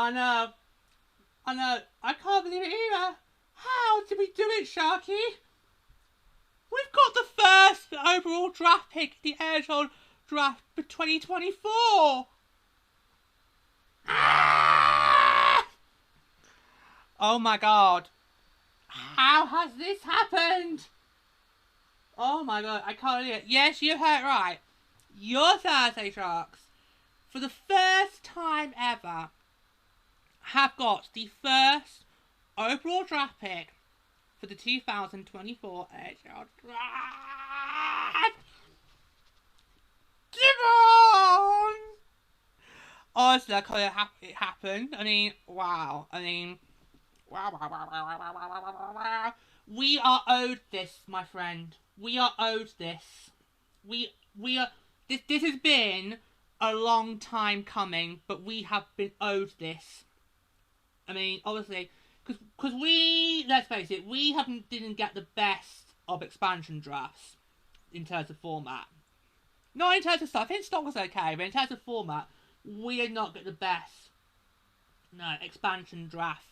I know. I know. I can't believe it either. How did we do it, Sharky? We've got the first overall draft pick in the NHL draft for 2024. Ah! Oh my god. How has this happened? Oh my god, I can't believe it. Yes, you heard it right. Your Thursday Sharks, for the first time ever, have got the first overall draft pick for the 2024 NHL Draft. Come on! Honestly, I can't believe it happened. I mean, wow. I mean, wow. We are owed this, my friend. We are owed this. We are. This has been a long time coming, but we have been owed this. I mean, obviously, because let's face it, we didn't get the best of expansion drafts in terms of format. Not in terms of stuff. I think stock was okay, but in terms of format, we did not get the best. No, expansion draft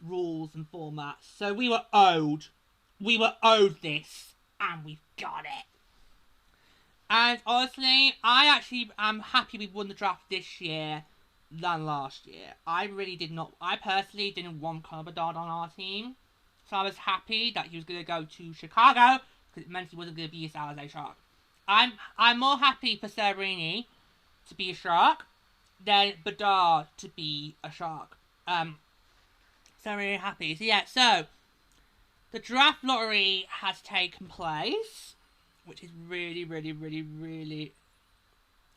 rules and formats. So we were owed. We were owed this, and we've got it. And honestly, I actually am happy we won the draft this year than last year. I personally didn't want Connor Bedard on our team. So I was happy that he was going to go to Chicago, because it meant he wasn't going to be a San Jose Shark. I'm more happy for Celebrini to be a Shark than Bedard to be a Shark. So I'm really happy. So yeah, so the draft lottery has taken place, which is really, really, really, really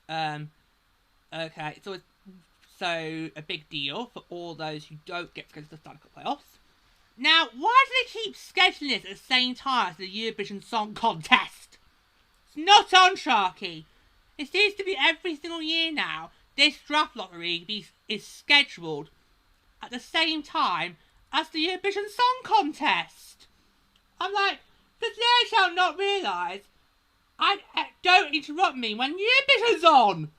okay. So a big deal for all those who don't get to go to the Stanley Cup playoffs. Now, why do they keep scheduling this at the same time as the Eurovision Song Contest? It's not on, Sharky. It seems to be every single year now. This draft lottery is scheduled at the same time as the Eurovision Song Contest. I'm like, does they shall not realise? Don't interrupt me when Eurovision's on.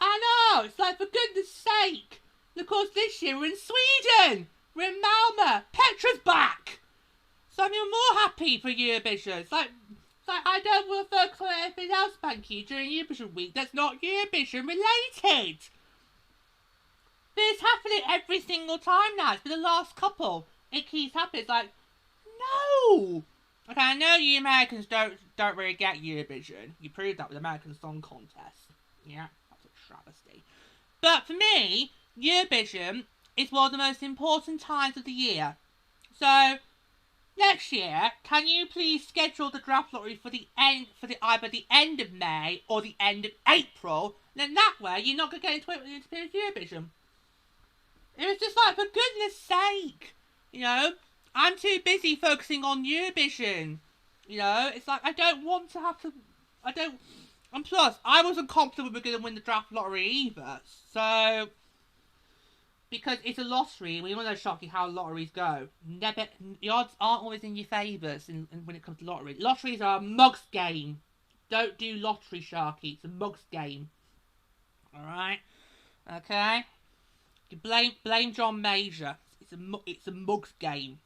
I know, it's like, for goodness sake. And of course, this year we're in Sweden. We're in Malmo. Petra's back. So I'm even more happy for Eurovision. It's like I don't want to focus on anything else, thank you, during Eurovision week that's not Eurovision related. But it's happening every single time now. It's been the last couple. It keeps happening. It's like, no. Okay, I know you Americans don't really get Eurovision. You proved that with the American Song Contest. Yeah, that's a travesty. But for me, Eurovision is one of the most important times of the year. So next year, can you please schedule the draft lottery for either the end of May or the end of April? And then that way, you're not going to get into Eurovision. It was just like, for goodness sake, you know, I'm too busy focusing on Eurovision. You know, it's like, I don't want to have to, and plus, I wasn't confident we were going to win the draft lottery either. So, because it's a lottery, we all know, Sharky, how lotteries go. The odds aren't always in your favours when it comes to lottery. Lotteries are a mug's game. Don't do lottery, Sharky. It's a mug's game. Alright? Okay? You blame John Major. It's a mug's game.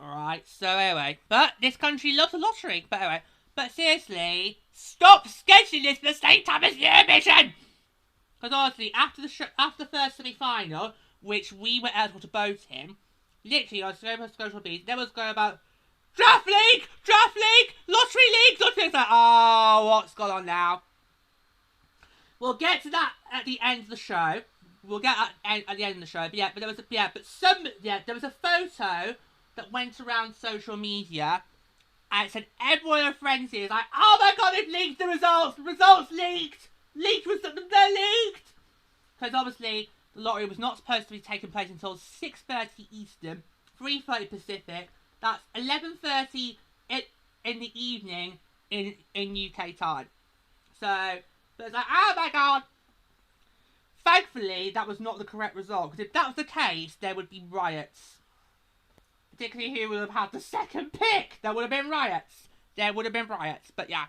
Alright, so anyway. But this country loves a lottery. But anyway. But seriously, stop scheduling this at the same time as Eurovision! Because honestly, after the first semi-final, which we were able to vote in, literally I was going to social media, there was going about Draft League, Lottery League. It's like, oh, what's going on now? We'll get to that at the end of the show. We'll get at the end of the show. But there was a photo that went around social media, and it said everyone in frenzy is like, oh my god, they've leaked the results. The results leaked. They're leaked! Because obviously, the lottery was not supposed to be taking place until 6:30 Eastern, 3:30 Pacific. That's 11:30 in the evening in UK time. So, but it's like, oh my god! Thankfully, that was not the correct result. Because if that was the case, there would be riots. Particularly who would have had the second pick. There would have been riots. But yeah.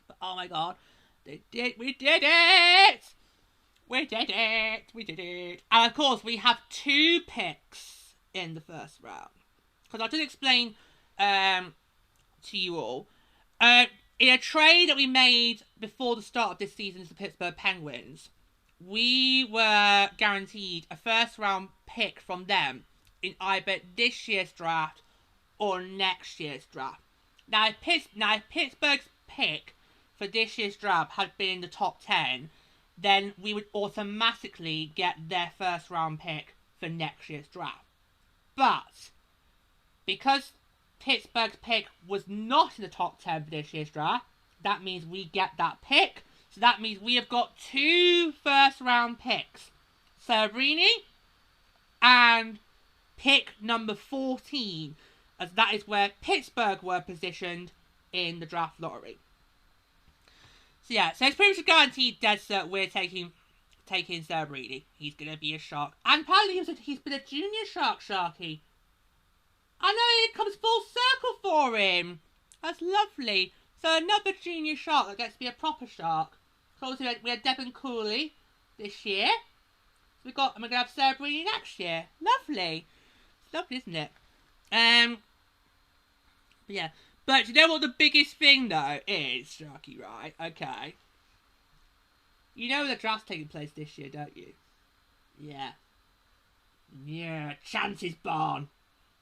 But oh my god. We did it! We did it! We did it! And of course, we have 2 picks in the first round. Because I did explain to you all. In a trade that we made before the start of this season as the Pittsburgh Penguins, we were guaranteed a first round pick from them in either this year's draft or next year's draft. Now, if Pittsburgh's pick for this year's draft had been in the top 10, then we would automatically get their first round pick for next year's draft. But because Pittsburgh's pick was not in the top 10 for this year's draft, that means we get that pick. So that means we have got 2 first round picks. Celebrini and pick number 14, as that is where Pittsburgh were positioned in the draft lottery. So yeah, so it's pretty much a guaranteed dead cert we're taking Celebrini. He's going to be a Shark. And apparently he's been a junior Sharky. I know it comes full circle for him. That's lovely. So another junior Shark that gets to be a proper Shark. So obviously we had Devin Cooley this year. So we're going to have Celebrini next year. Lovely. It's lovely, isn't it? But yeah. But you know what the biggest thing though is, Sharky, right? Okay. You know the draft's taking place this year, don't you? Yeah. Yeah, chances barn.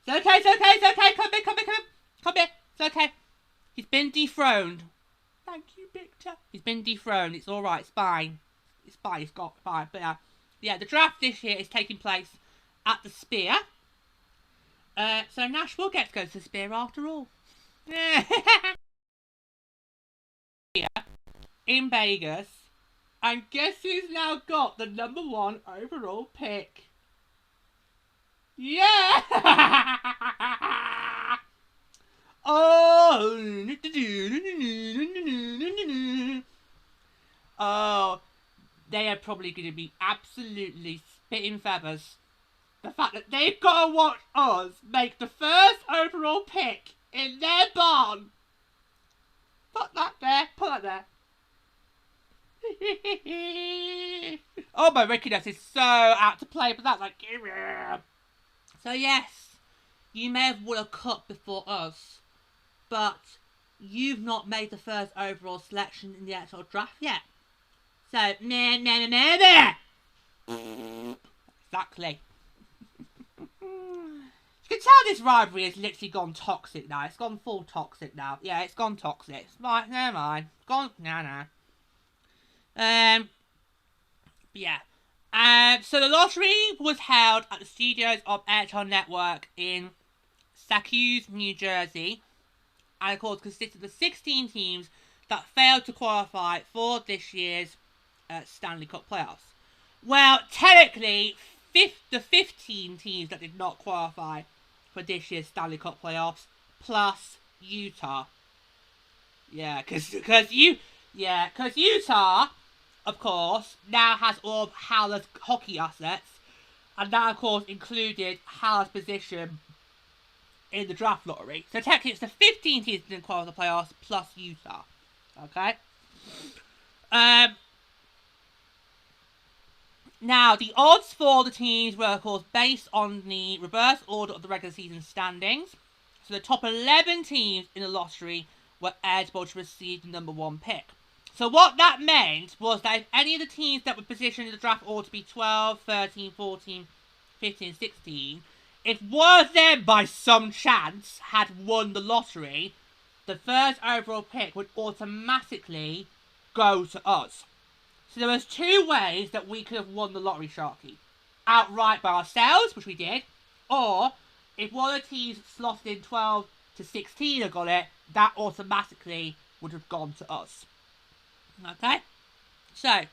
It's okay, it's okay, it's okay. Come here. It's okay. He's been dethroned. Thank you, Victor. He's been dethroned. It's alright, it's fine. It's fine, it's got fine. But yeah, the draft this year is taking place at the Spear. So Nashville gets to go to the Spear after all. In Vegas. And guess who's now got the number 1 overall pick? Yeah! Oh! Oh, they are probably going to be absolutely spitting feathers. The fact that they've got to watch us make the first overall pick in their barn. Put that there. Oh, my wickedness is so out to play, but that's like... So yes, you may have won a cup before us, but you've not made the first overall selection in the actual draft yet. So, nah. Exactly. You can tell this rivalry has literally gone toxic now. It's gone full toxic now. Yeah, it's gone toxic. Right, never mind. Nah. But yeah. So the lottery was held at the studios of Airtel Network in Syracuse, New Jersey. And of course consisted of the 16 teams that failed to qualify for this year's Stanley Cup playoffs. Well, technically, the 15 teams that did not qualify for this year's Stanley Cup playoffs, plus Utah. Yeah, because Utah, of course, now has all of Howler's hockey assets, and that, of course, included Howler's position in the draft lottery. So technically, it's the 15 teams that didn't qualify for the playoffs, plus Utah. Okay? Now, the odds for the teams were, of course, based on the reverse order of the regular season standings. So the top 11 teams in the lottery were eligible to receive the number 1 pick. So what that meant was that if any of the teams that were positioned in the draft order to be 12, 13, 14, 15, 16, if one of them by some chance had won the lottery, the first overall pick would automatically go to us. So there was 2 ways that we could have won the lottery, Sharky. Outright by ourselves, which we did, or if one of the teams slotted in 12 to 16 had got it, that automatically would have gone to us. Okay? So,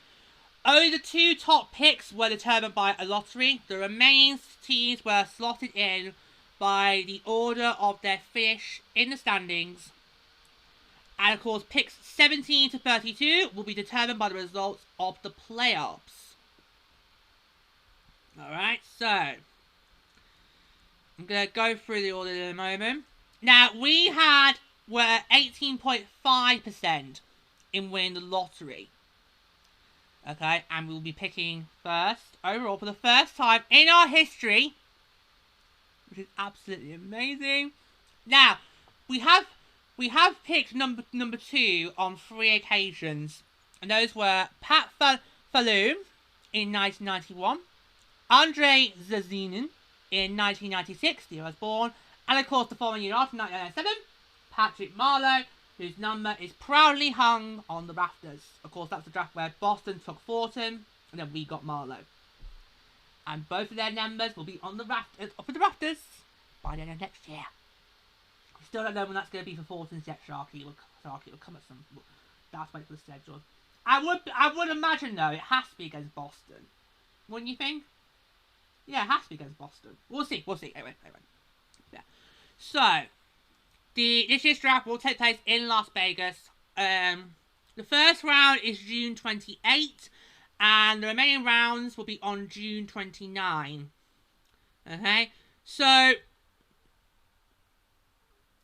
only the 2 top picks were determined by a lottery. The remaining teams were slotted in by the order of their finish in the standings. And of course, picks 17 to 32 will be determined by the results of the playoffs. Alright, so I'm going to go through the order in a moment. Now, were 18.5% in winning the lottery. Okay, and we'll be picking first overall for the first time in our history, which is absolutely amazing. Now, we have picked number 2 on 3 occasions, and those were Pat Falloon in 1991, Andre Zazinin in 1996, the year I was born, and of course the following year after, 1997, Patrick Marlowe, whose number is proudly hung on the rafters. Of course, that's the draft where Boston took Thornton, and then we got Marlowe. And both of their numbers will be on the up at the rafters by the end of next year. We still don't know when that's going to be for Thornton's yet. Sharky will come at some. That's wait for the schedule. I would imagine though it has to be against Boston. Wouldn't you think? Yeah, it has to be against Boston. We'll see. Anyway. Yeah. So, this year's draft will take place in Las Vegas. The first round is June 28, and the remaining rounds will be on June 29. Okay, so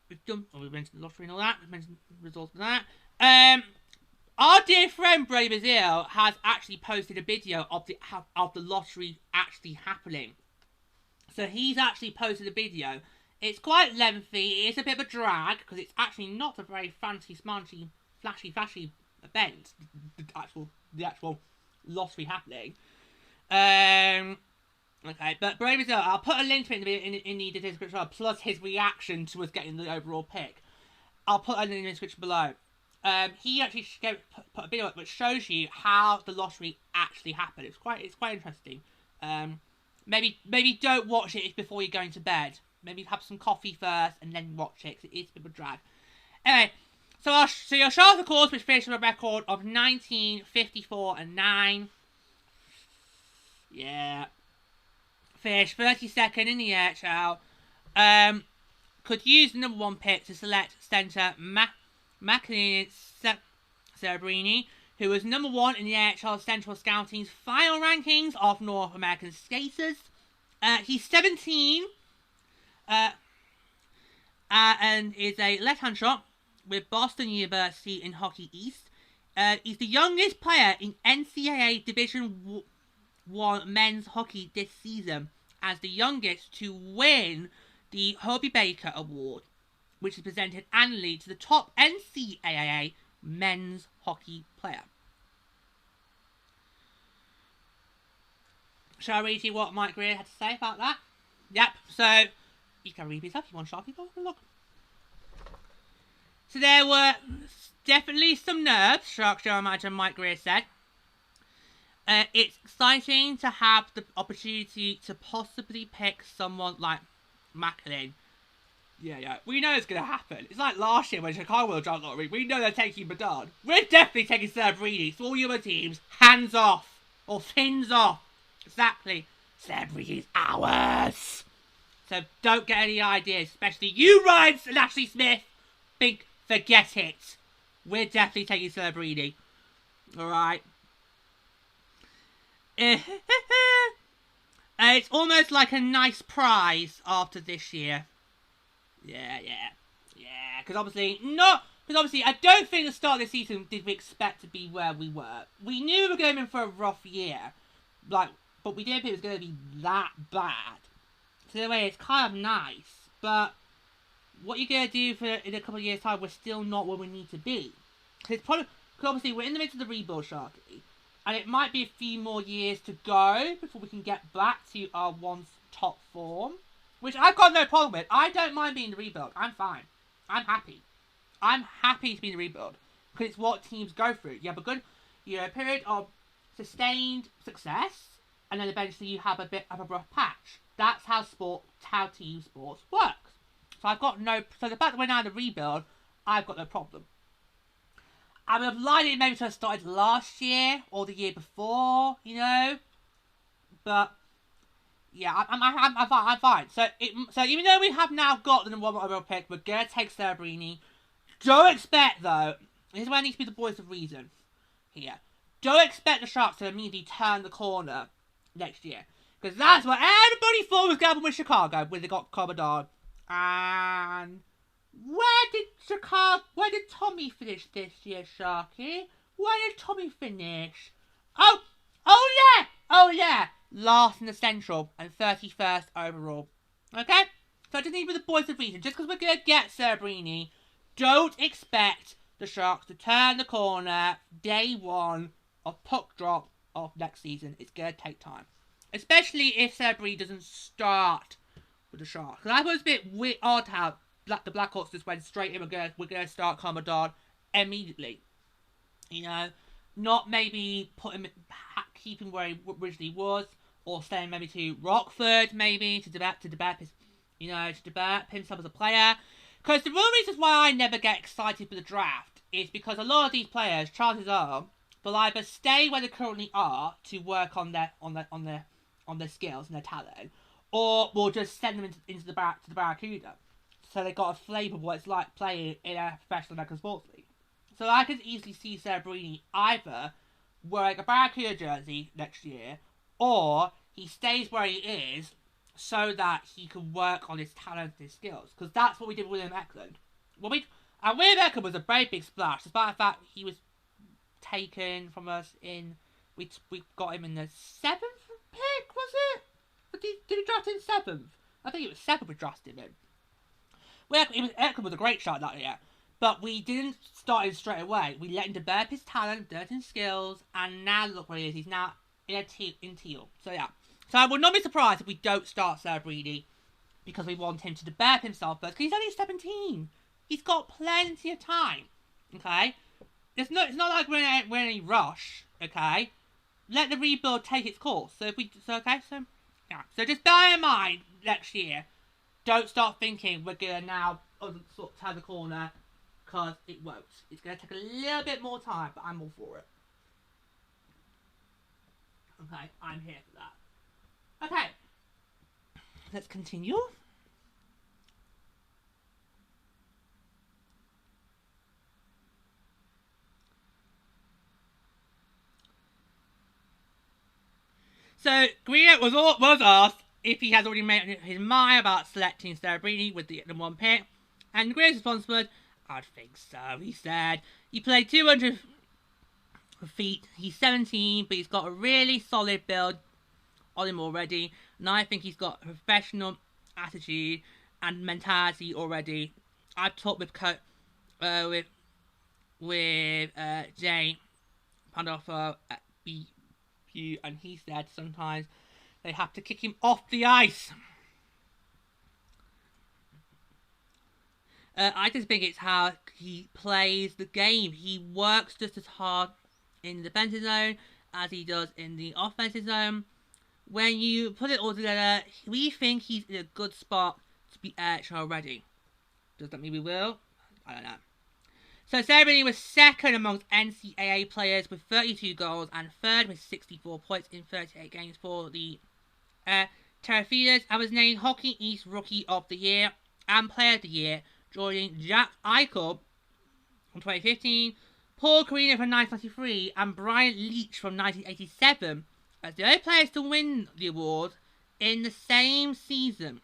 we've mentioned the lottery and all that. We've mentioned the results of that. Our dear friend Bray Brazil has actually posted a video of the lottery actually happening. So he's actually posted a video. It's quite lengthy. It is a bit of a drag because it's actually not a very fancy, smarty, flashy event. The actual lottery happening. Okay, but Bray Brazil, I'll put a link to it in the description plus his reaction to us getting the overall pick. I'll put a link in the description below. He actually put a video up which shows you how the lottery actually happened. It's quite interesting. Maybe don't watch it before you're going to bed. Maybe have some coffee first and then watch it, because it is a bit of a drag. Anyway, so your Charlotte, of course, which finished with a record of 1954-9. Yeah. Finished 32nd in the NHL. Could use the number 1 pick to select centre Macklin Celebrini, who was number 1 in the NHL Central Scouting's final rankings of North American skaters. He's 17 and is a left-hand shot with Boston University in Hockey East. He's the youngest player in NCAA Division 1 men's hockey this season, as the youngest to win the Hobie Baker Award, which is presented annually to the top NCAA men's hockey player. Shall I read you what Mike Greer had to say about that? Yep, so you can read this up if you want, Sharky. Go and look. So there were definitely some nerves, Shark, I imagine Mike Greer said. It's exciting to have the opportunity to possibly pick someone like Macklin. Yeah. We know it's going to happen. It's like last year when Chicago won the draft lottery. We know they're taking Bedard. We're definitely taking Celebrini. So all your other teams, hands off. Or fins off. Exactly. Celebrini's ours. So don't get any ideas. Especially you, Ryan and Ashley Smith. Forget it. We're definitely taking Celebrini. Alright. It's almost like a nice prize after this year. Yeah. Because obviously, I don't think the start of the season did we expect to be where we were. We knew we were going in for a rough year, but we didn't think it was going to be that bad. So in a way, it's kind of nice. But what you're going to do in a couple of years' time, we're still not where we need to be. Because obviously we're in the midst of the rebuild, Sharky. And it might be a few more years to go before we can get back to our once top form. Which I've got no problem with. I don't mind being the rebuild. I'm fine. I'm happy. I'm happy to be the rebuild. Because it's what teams go through. You have a good period of sustained success. And then eventually you have a bit of a rough patch. That's how team sports works. So the fact that we're now in the rebuild, I've got no problem. I would have liked it maybe to have started last year or the year before, But yeah, I'm fine. So even though we have now got the number 1 overall pick, we're gonna take Celebrini. Don't expect though. This is where I need to be the voice of reason here. Don't expect the Sharks to immediately turn the corner next year, because that's what everybody thought was going to happen with Chicago when they got Commodore. And where did Tommy finish this year, Sharky? Where did Tommy finish? Oh, oh yeah, oh yeah. Last in the Central and 31st overall. Okay? So just need with the boys of reason. Just because we're going to get Celebrini, don't expect the Sharks to turn the corner day one of puck drop of next season. It's going to take time. Especially if Celebrini doesn't start with the Sharks. Because I thought it was a bit weird, odd how the Blackhawks just went straight in. We're going to start Commodore immediately. You know, not maybe put him, keep him where he originally was, or send him maybe to Rockford, maybe to develop his, to develop himself as a player. Because the real reasons why I never get excited for the draft is because a lot of these players, chances are, will either stay where they currently are to work on their skills and their talent, or we'll just send them into the Barracuda, so they got a flavour of what it's like playing in a professional American sports league. So I could easily see Celebrini either wearing a Barracuda jersey next year, or he stays where he is so that he can work on his talent and his skills. Because that's what we did with William Eklund. William Eklund was a very big splash, despite the fact he was taken from us in... We got him in the 7th pick, was it? Did we draft him 7th? I think it was 7th we drafted him in. Eklund was a great shot that year. But we didn't start him straight away. We let him develop his talent, develop his skills, and now look where he is. He's now in teal. So yeah. So I would not be surprised if we don't start Celebrini, because we want him to develop himself first. Because he's only 17. He's got plenty of time. Okay? It's not like we're in any rush. Okay? Let the rebuild take its course. So So just bear in mind next year. Don't start thinking we're gonna now sort of turn the corner. Because it won't. It's going to take a little bit more time, but I'm all for it. Okay, I'm here for that. Okay, let's continue. So, Greer was asked if he has already made his mind about selecting Celebrini with the #1 pick. And Greer's response was, I think so, he said. He played 200 feet. He's 17, but he's got a really solid build on him already. And I think he's got a professional attitude and mentality already. I've talked with Jay Pandolfo at BQ, and he said sometimes they have to kick him off the ice. I just think it's how he plays the game. He works just as hard in the defensive zone as he does in the offensive zone. When you put it all together, we think he's in a good spot to be NHL ready. Does that mean we will? I don't know. So Celebrini was second amongst NCAA players with 32 goals and third with 64 points in 38 games for the Terrafeeders, and was named Hockey East Rookie of the Year and Player of the Year, joining Jack Eichel from 2015, Paul Carino from 1993, and Brian Leach from 1987 as the only players to win the award in the same season.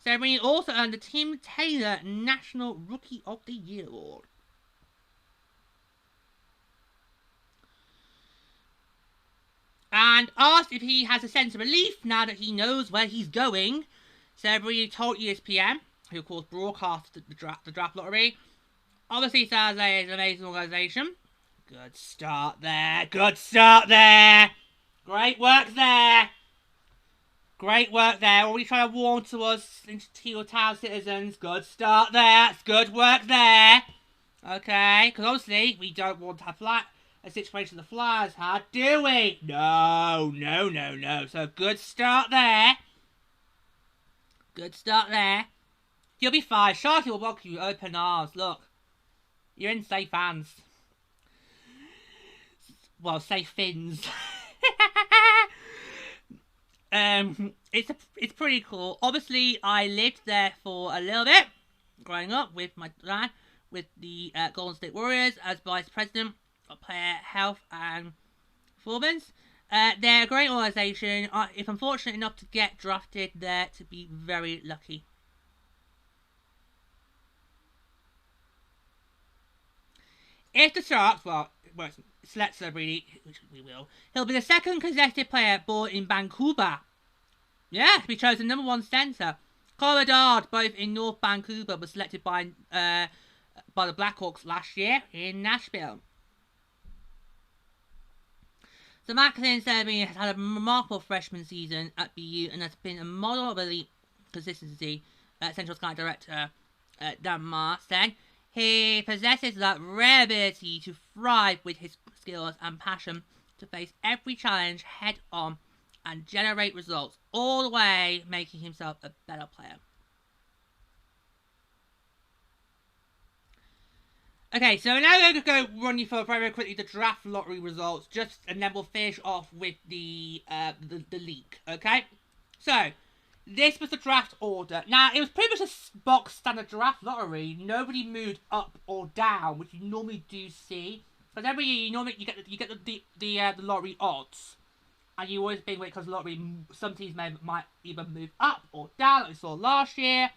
Celebrini also earned the Tim Taylor National Rookie of the Year award. And asked if he has a sense of relief now that he knows where he's going, Celebrini told ESPN, who of course broadcast the draft lottery, obviously Thursday is an amazing organisation. Good start there. Good start there. Great work there. Great work there. Already trying to warn to us, Teal Town citizens. Good start there. It's good work there. Okay, because obviously we don't want to have a situation the Flyers had, do we? No. So good start there. Good start there. You'll be fine. Sharky will welcome you with open arms. Look, you're in safe hands. Well, safe fins. It's pretty cool. Obviously, I lived there for a little bit growing up with my dad, with the Golden State Warriors as vice president of player health and performance. They're a great organisation. If I'm fortunate enough to get drafted there, to be very lucky. If the Sharks, well, select Celebrini, which we will. He'll be the second consecutive player born in Vancouver. Yeah, to be chosen #1 centre. Corridor, both in North Vancouver, was selected by the Blackhawks last year in Nashville. So Macklin Celebrini has had a remarkable freshman season at BU and has been a model of elite consistency. Central Sky Director Dan Mars said he possesses that rare ability to thrive with his skills and passion to face every challenge head on and generate results, all the way making himself a better player. Okay, so now I'm going to go run you through very quickly the draft lottery results, and then we'll finish off with the leak. Okay, so this was the draft order. Now it was pretty much a box standard draft lottery. Nobody moved up or down, which you normally do see. Because every year you get the lottery odds, and you always think because lottery some teams might either move up or down, like we saw last year.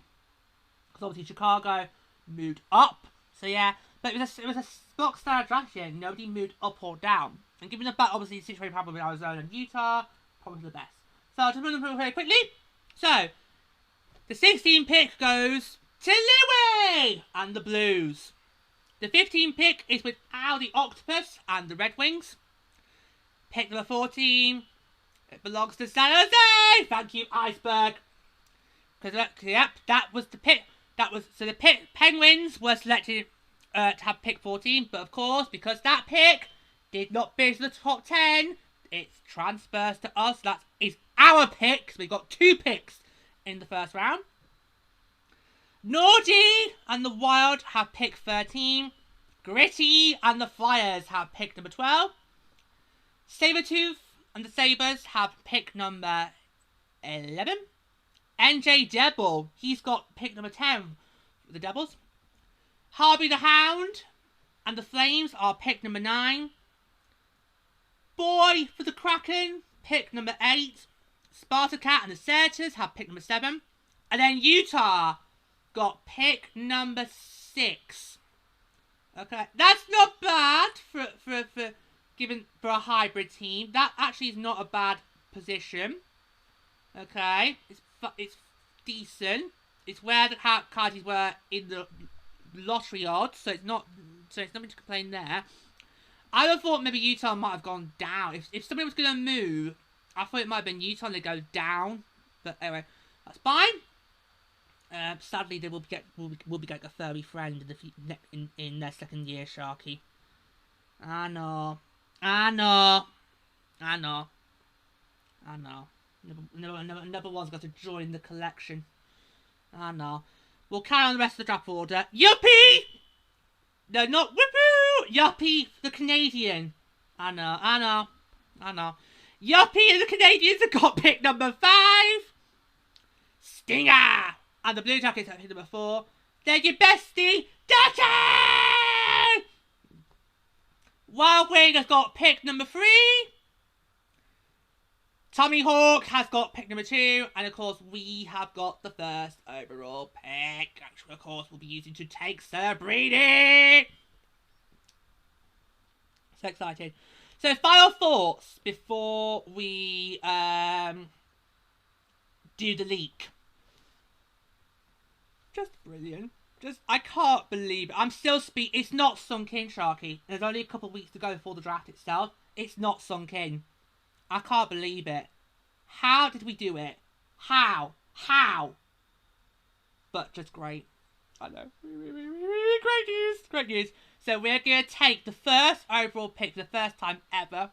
Because obviously Chicago moved up, so yeah. But it was a box standard draft year. Nobody moved up or down. And given the fact, obviously, the situation happened with Arizona and Utah, probably the best. So I'll just run them through very quickly. So, the 16 pick goes to Louis and the Blues. The 15 pick is with the Octopus and the Red Wings. Pick number 14, it belongs to San Jose. Thank you, Iceberg. Because, yep, that was the pick. So the Penguins were selected to have pick 14, but of course, because that pick did not finish the top 10, it transfers to us. That is our pick. So we got 2 picks in the first round. Nordy and the Wild have pick 13. Gritty and the Flyers have pick number 12. Sabertooth and the Sabres have pick number 11. NJ Devil, he's got pick number 10 for the Devils. Harvey the Hound and the Flames are pick number 9. Boy for the Kraken, pick number 8. Spartacat and the Senators have pick number 7. And then Utah got pick number 6. Okay, that's not bad for a hybrid team. That actually is not a bad position. Okay, it's decent. It's where the Cardis were in the lottery odds, so it's nothing to complain there. I would have thought maybe Utah might have gone down. If somebody was going to move, I thought it might have been Utah and they go down. But anyway, that's fine. Sadly, they will be getting a furry friend in their second year, Sharky. I know. Another one's got to join the collection. I know. We'll carry on the rest of the draft order. Yuppie! No, not whoopoo! Yuppie, the Canadian. I know. Yuppie and the Canadians have got pick number 5. Stinger! And the Blue Jackets have pick number 4. They're your bestie, Dirty! Wild Wing has got pick number 3. Tommy Hawk has got pick number 2, and of course we have got the first overall pick, which of course we'll be using to take Celebrini. So excited. So final thoughts before we do the leak. Just brilliant. I can't believe it. I'm still it's not sunk in, Sharky. There's only a couple of weeks to go before the draft itself. It's not sunk in. I can't believe it. How did we do it? How? But just great. I know. Great news. So we're going to take the first overall pick for the first time ever.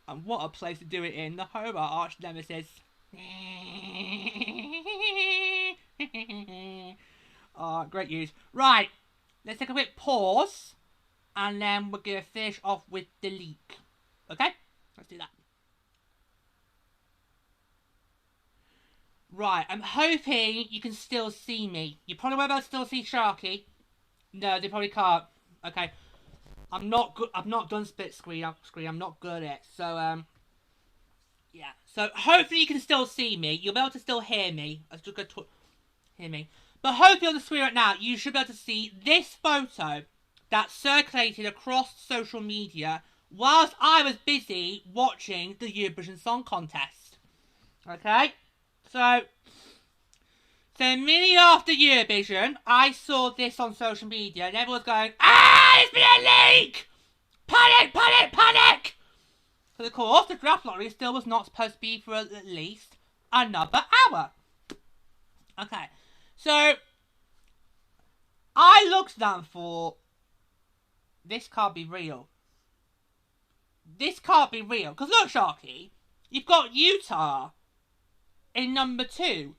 And what a place to do it in. The home of our arch nemesis. Oh, great news. Right. Let's take a quick pause. And then we're going to finish off with the leak. Okay? Let's do that. Right, I'm hoping you can still see me. You probably won't be able to still see Sharky. No, they probably can't. Okay. I'm not good. I've not done split screen. I'm not good at it. So, yeah. So, hopefully you can still see me. You'll be able to still hear me. I was just going to hear me. But hopefully on the screen right now, you should be able to see this photo that circulated across social media whilst I was busy watching the Eurovision Song Contest. Okay? So immediately after Eurovision, I saw this on social media and everyone's going, there's been a leak! Panic, panic, panic! Because of course, the draft lottery still was not supposed to be for at least another hour. Okay, so I looked down for, this can't be real. This can't be real. Because look, Sharky, you've got Utah in number 2.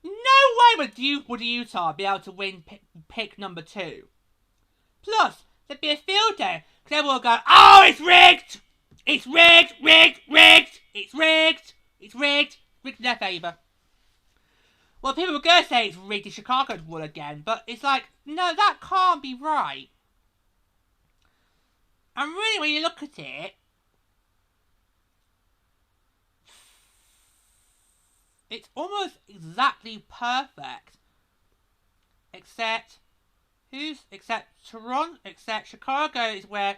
No way would Utah be able to win pick number 2. Plus, there'd be a field day. Because everyone would go, oh, it's rigged! It's rigged, rigged, rigged! It's rigged! It's rigged! Rigged in their favour. Well, people were going to say it's rigged if Chicago won again, but it's like, no, that can't be right. And really, when you look at it, it's almost exactly perfect. Except Toronto, except Chicago is where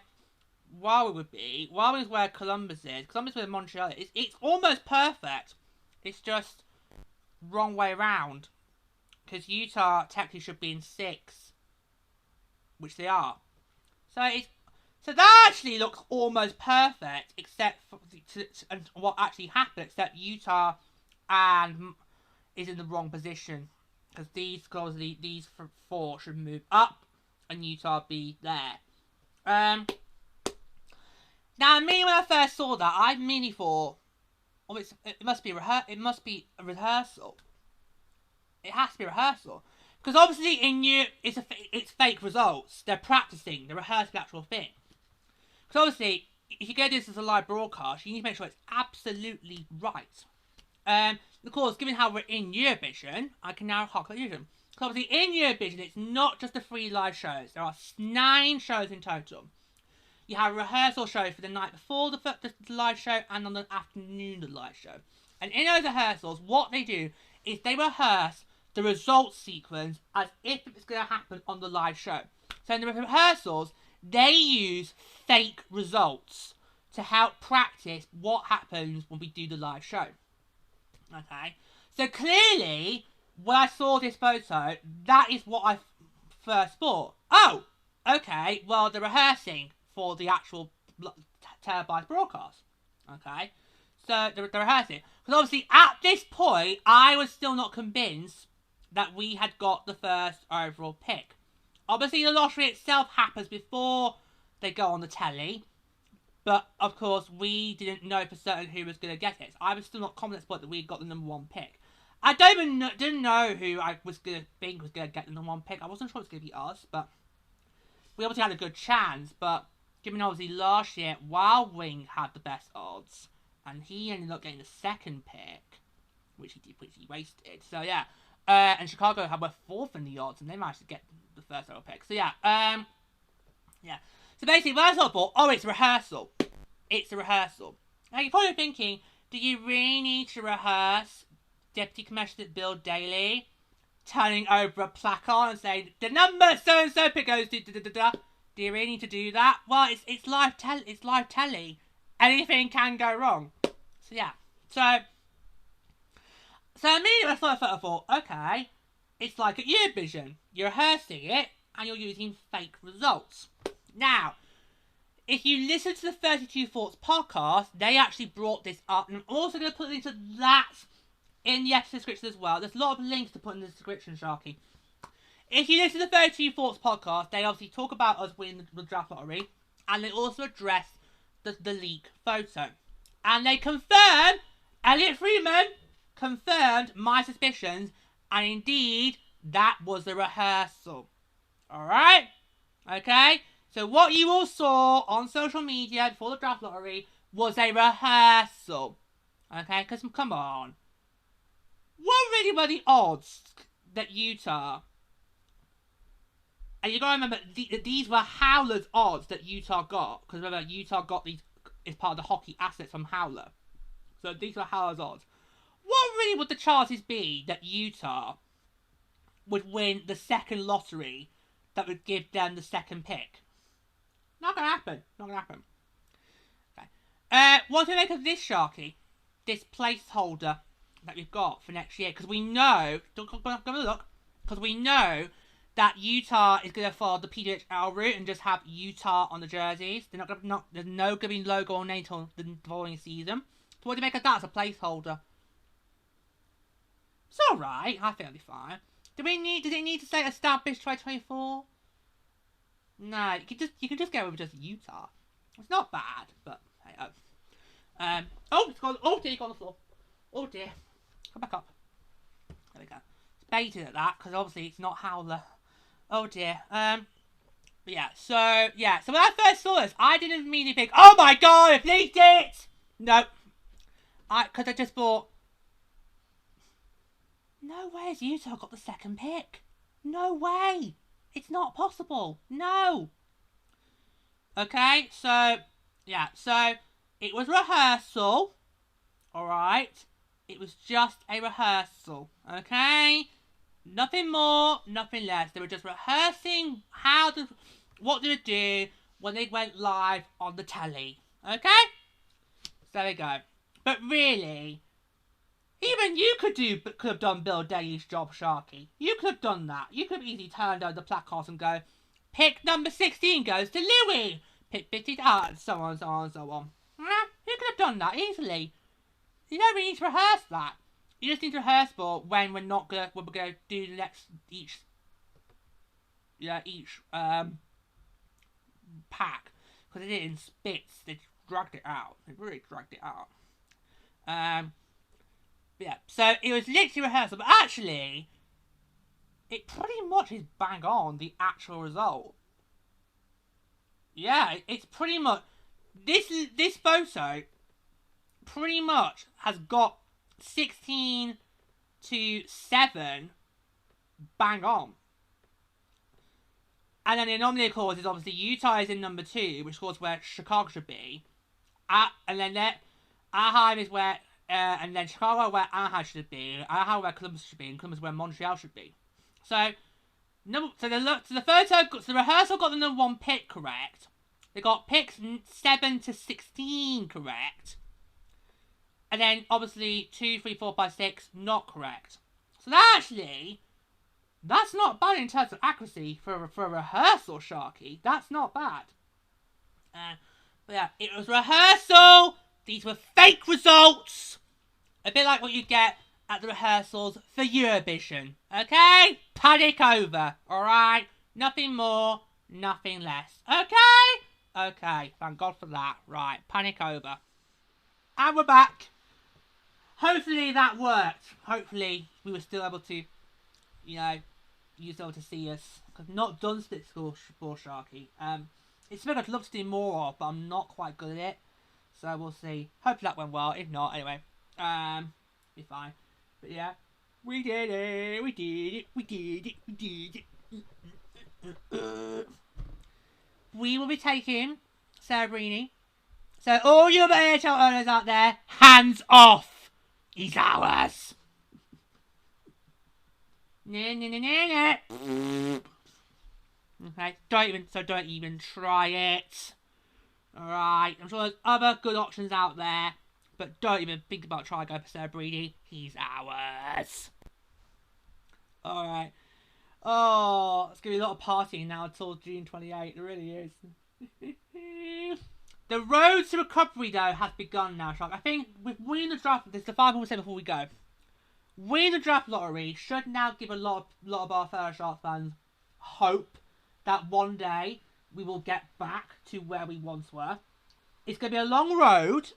Huawei would be. Huawei is where Columbus is. Columbus is where Montreal is. It's almost perfect. It's just wrong way around. Because Utah technically should be in 6. Which they are. So that actually looks almost perfect, except for what actually happened, except Utah and is in the wrong position. Because these 4 should move up and Utah be there. Now, me when I first saw that, I mainly thought, oh, it must be a rehearsal. It has to be a rehearsal. Because obviously it's fake results. They're practicing. They're rehearsing the actual thing. Because obviously, if you go this as a live broadcast, you need to make sure it's absolutely right. Of course, given how we're in Eurovision, I can now talk about Eurovision. Because obviously in Eurovision, it's not just the 3 live shows. There are 9 shows in total. You have a rehearsal show for the night before the live show and on the afternoon of the live show. And in those rehearsals, what they do is they rehearse the results sequence as if it's going to happen on the live show. So in the rehearsals, they use fake results to help practice what happens when we do the live show. Okay? So clearly, when I saw this photo, that is what I first thought. Oh, okay, well, they're rehearsing for the actual televised broadcast. Okay? So they're rehearsing. Because obviously, at this point, I was still not convinced that we had got the first overall pick. Obviously, the lottery itself happens before they go on the telly. But, of course, we didn't know for certain who was going to get it. So I was still not confident at this point that we got the number 1 pick. I didn't know who I was going to think was going to get the number 1 pick. I wasn't sure it was going to be us, but we obviously had a good chance. But, given obviously last year, Wild Wing had the best odds. And he ended up getting the 2nd pick, which he wasted. So, yeah. And Chicago were 4th in the odds, and they managed to get the first overall pick. So, yeah. Yeah. So basically, when I thought, oh, it's a rehearsal. It's a rehearsal. Now, you're probably thinking, do you really need to rehearse Deputy Commissioner Bill Daly turning over a placard and saying, the number so-and-so pick goes to da-da-da-da? Do you really need to do that? Well, it's live telly. Anything can go wrong. So, yeah. So immediately I thought, okay, it's like at Eurovision. You're rehearsing it, and you're using fake results. Now, if you listen to the 32 Thoughts podcast, they actually brought this up. And I'm also going to put into that in the episode description as well. There's a lot of links to put in the description, Sharky. If you listen to the 32 Thoughts podcast, they obviously talk about us winning the draft lottery. And they also address the leak photo. And they confirm, Elliot Freeman confirmed my suspicions. And indeed, that was a rehearsal. Alright? Okay? So what you all saw on social media before the draft lottery was a rehearsal. Okay? Because, come on. What really were the odds that Utah... And you got to remember, these were Howler's odds that Utah got. Because remember, Utah got these as part of the hockey assets from Howler. So these were Howler's odds. What really would the chances be that Utah would win the 2nd lottery that would give them the second pick. Not gonna happen. Not gonna happen. Okay. What do we make of this, Sharky? This placeholder that we've got for next year? Because we know, don't have a look, because we know that Utah is going to follow the PDHL route and just have Utah on the jerseys. They're not gonna, there's no going to be logo or name until the following season. So what do you make of that as a placeholder? It's alright. I think it'll be fine. Does it need to say established 2024? No, you can just go with just Utah. It's not bad, but hey, it's gone. Oh dear, on the floor. Oh dear, come back up. There we go. It's baited at that because obviously it's not Howler. Oh dear. But yeah. So when I first saw this, I didn't immediately think, oh my god, I've leaked it. No, because I just thought, no way has Utah got the second pick. No way. It's not possible. No. Okay, so it was rehearsal. Alright. It was just a rehearsal. Okay? Nothing more, nothing less. They were just rehearsing what they would do when they went live on the telly. Okay? So there we go. But really, even you could have done Bill Daly's job, Sharky. You could have done that. You could have easily turned over the placards and go, pick number 16 goes to Louis. Pick 50, so on, so on, so on. You could have done that easily. You don't really need to rehearse that. You just need to rehearse for when we're gonna do the next each pack, because they did it in spits. They dragged it out. They really dragged it out. Yeah, so it was literally rehearsal, but actually, it pretty much is bang on the actual result. Yeah, it's pretty much this photo pretty much has got 16 to 7 bang on. And then the anomaly, of course, is obviously Utah is in number 2, which of course where Chicago should be. And then Anaheim is where, and then Chicago where Anaheim should be, Anaheim where Columbus should be, and Columbus where Montreal should be. So the rehearsal got the number 1 pick correct. They got picks 7 to 16 correct. And then, obviously, 2, 3, 4, 5, 6 not correct. So that's not bad in terms of accuracy for a rehearsal, Sharky. That's not bad. But yeah, it was rehearsal. These were fake results. A bit like what you get at the rehearsals for Eurovision. Okay? Panic over. Alright? Nothing more, nothing less. Okay? Okay. Thank God for that. Right. Panic over. And we're back. Hopefully that worked. Hopefully we were still able to, you were able to see us. I've not done split score for Sharky. It's something I'd love to do more of, but I'm not quite good at it. So we'll see. Hopefully that went well. If not, anyway. Be fine. But yeah. We did it. We did it. We did it. We did it. We will be taking Celebrini. So all you other NHL owners out there, hands off. He's ours. Okay, don't even try it. Alright, I'm sure there's other good options out there, but don't even think about trying to go for Celebrini. He's ours. Alright. Oh, it's going to be a lot of partying now until June 28th. It really is. The road to recovery, though, has begun now, Shark. I think with winning the draft, this is the final we'll say before we go. Winning the draft lottery should now give a lot of our fellow Sharks fans hope that one day we will get back to where we once were. It's going to be a long road,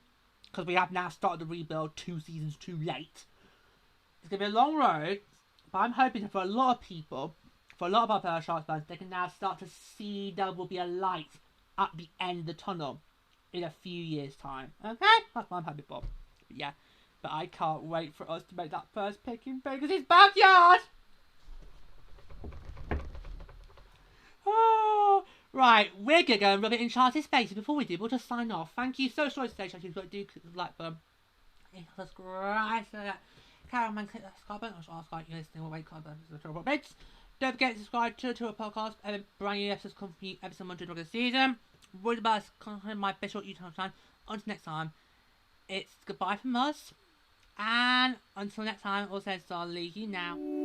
because we have now started the rebuild 2 seasons too late. It's going to be a long road, but I'm hoping for a lot of people, for a lot of our fellow Sharks fans, they can now start to see there will be a light at the end of the tunnel in a few years' time. Okay? That's what I'm happy for. But yeah. But I can't wait for us to make that first pick in Vegas' backyard! Oh, right, we're going to go and rub it in Charlie's face. Before we do, we'll just sign off. Thank you so much today, Charlie. Do click the like button. Subscribe. Caramel, click that subscribe button. I'll ask you listening. We'll wait, comment, Don't forget to subscribe to our podcast. And brand new episodes come from me every single month during the season. Worried about my official YouTube channel. Until next time, it's goodbye from us. And until next time, I'll say it's all leaky now.